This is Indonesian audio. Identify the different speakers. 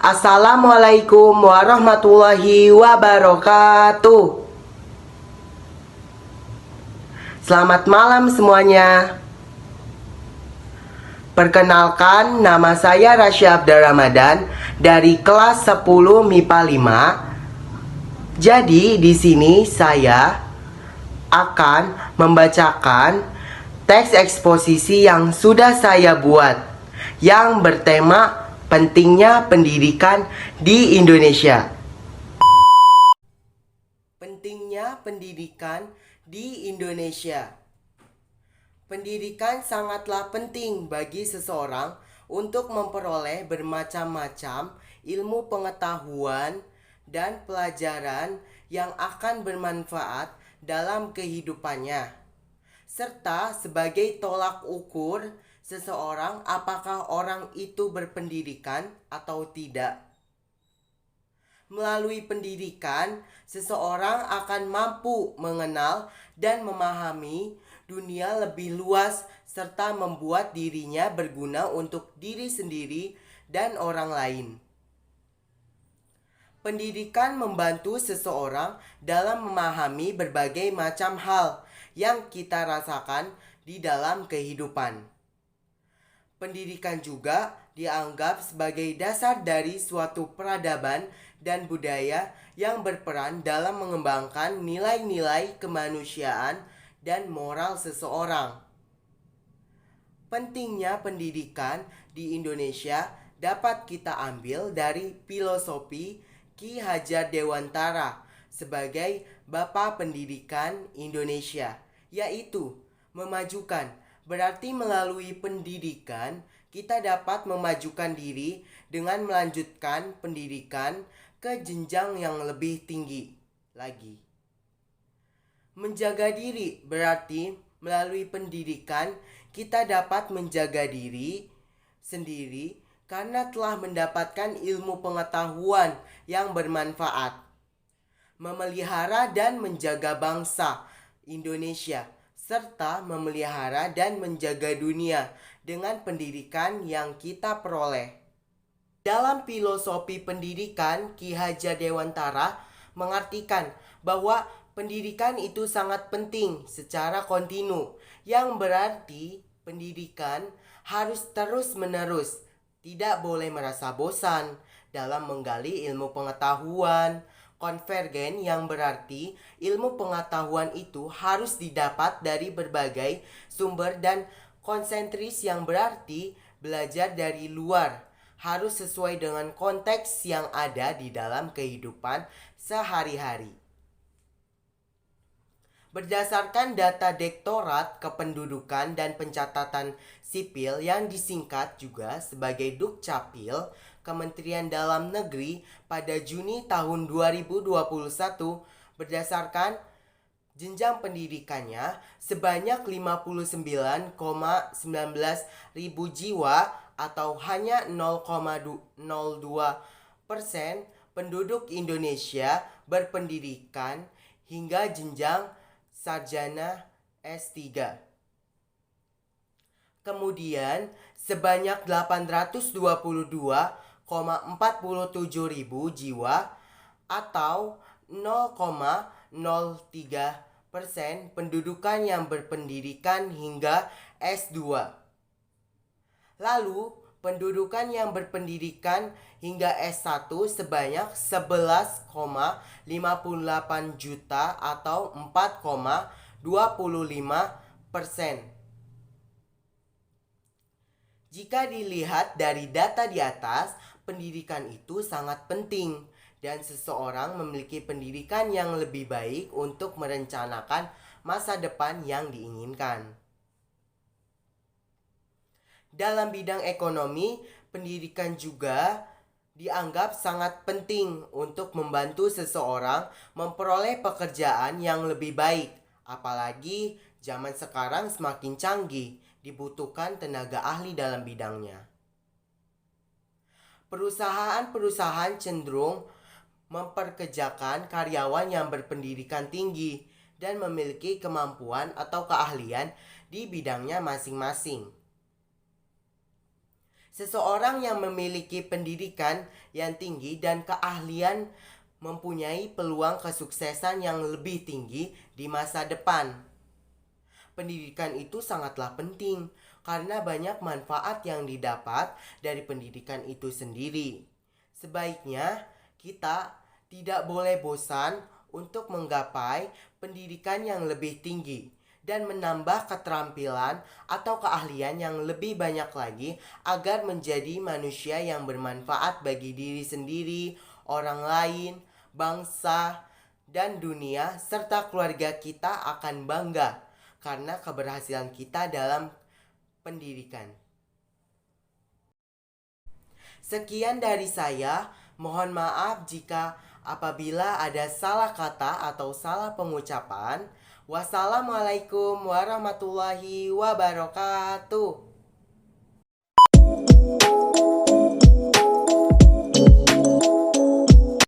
Speaker 1: Assalamualaikum warahmatullahi wabarakatuh. Selamat malam semuanya. Perkenalkan, nama saya Rasya Abdar Ramadan dari kelas 10 MIPA 5. Jadi di sini saya akan membacakan teks eksposisi yang sudah saya buat yang bertema pentingnya pendidikan di Indonesia. Pentingnya pendidikan di Indonesia. Pendidikan sangatlah penting bagi seseorang untuk memperoleh bermacam-macam ilmu pengetahuan dan pelajaran yang akan bermanfaat dalam kehidupannya, serta sebagai tolak ukur seseorang apakah orang itu berpendidikan atau tidak. Melalui pendidikan, seseorang akan mampu mengenal dan memahami dunia lebih luas serta membuat dirinya berguna untuk diri sendiri dan orang lain. Pendidikan membantu seseorang dalam memahami berbagai macam hal yang kita rasakan di dalam kehidupan. Pendidikan juga dianggap sebagai dasar dari suatu peradaban dan budaya yang berperan dalam mengembangkan nilai-nilai kemanusiaan dan moral seseorang. Pentingnya pendidikan di Indonesia dapat kita ambil dari filosofi Ki Hajar Dewantara sebagai Bapa Pendidikan Indonesia, yaitu memajukan. Berarti melalui pendidikan, kita dapat memajukan diri dengan melanjutkan pendidikan ke jenjang yang lebih tinggi lagi. Menjaga diri berarti melalui pendidikan, kita dapat menjaga diri sendiri karena telah mendapatkan ilmu pengetahuan yang bermanfaat. Memelihara dan menjaga bangsa Indonesia serta memelihara dan menjaga dunia dengan pendidikan yang kita peroleh. Dalam filosofi pendidikan, Ki Hajar Dewantara mengartikan bahwa pendidikan itu sangat penting secara kontinu, yang berarti pendidikan harus terus-menerus, tidak boleh merasa bosan dalam menggali ilmu pengetahuan. Konvergen yang berarti ilmu pengetahuan itu harus didapat dari berbagai sumber, dan konsentris yang berarti belajar dari luar, harus sesuai dengan konteks yang ada di dalam kehidupan sehari-hari. Berdasarkan data Direktorat Kependudukan dan Pencatatan Sipil yang disingkat juga sebagai Dukcapil, Kementerian Dalam Negeri pada Juni tahun 2021, berdasarkan jenjang pendidikannya sebanyak 59,19 ribu jiwa atau hanya 0,02% penduduk Indonesia berpendidikan hingga jenjang sarjana S3. Kemudian sebanyak 822,47 ribu jiwa atau 0,03% pendudukan yang berpendidikan hingga S2. Lalu pendudukan yang berpendidikan hingga S1 sebanyak 11,58 juta atau 4,25%. Jika dilihat dari data di atas, pendidikan itu sangat penting dan seseorang memiliki pendidikan yang lebih baik untuk merencanakan masa depan yang diinginkan. Dalam bidang ekonomi, pendidikan juga dianggap sangat penting untuk membantu seseorang memperoleh pekerjaan yang lebih baik. Apalagi zaman sekarang semakin canggih, dibutuhkan tenaga ahli dalam bidangnya. Perusahaan-perusahaan cenderung memperkerjakan karyawan yang berpendidikan tinggi dan memiliki kemampuan atau keahlian di bidangnya masing-masing. Seseorang yang memiliki pendidikan yang tinggi dan keahlian mempunyai peluang kesuksesan yang lebih tinggi di masa depan. Pendidikan itu sangatlah penting karena banyak manfaat yang didapat dari pendidikan itu sendiri. Sebaiknya kita tidak boleh bosan untuk menggapai pendidikan yang lebih tinggi dan menambah keterampilan atau keahlian yang lebih banyak lagi agar menjadi manusia yang bermanfaat bagi diri sendiri, orang lain, bangsa, dan dunia serta keluarga kita akan bangga karena keberhasilan kita dalam pendidikan. Sekian dari saya. Mohon maaf jika apabila ada salah kata atau salah pengucapan. Wassalamualaikum warahmatullahi wabarakatuh.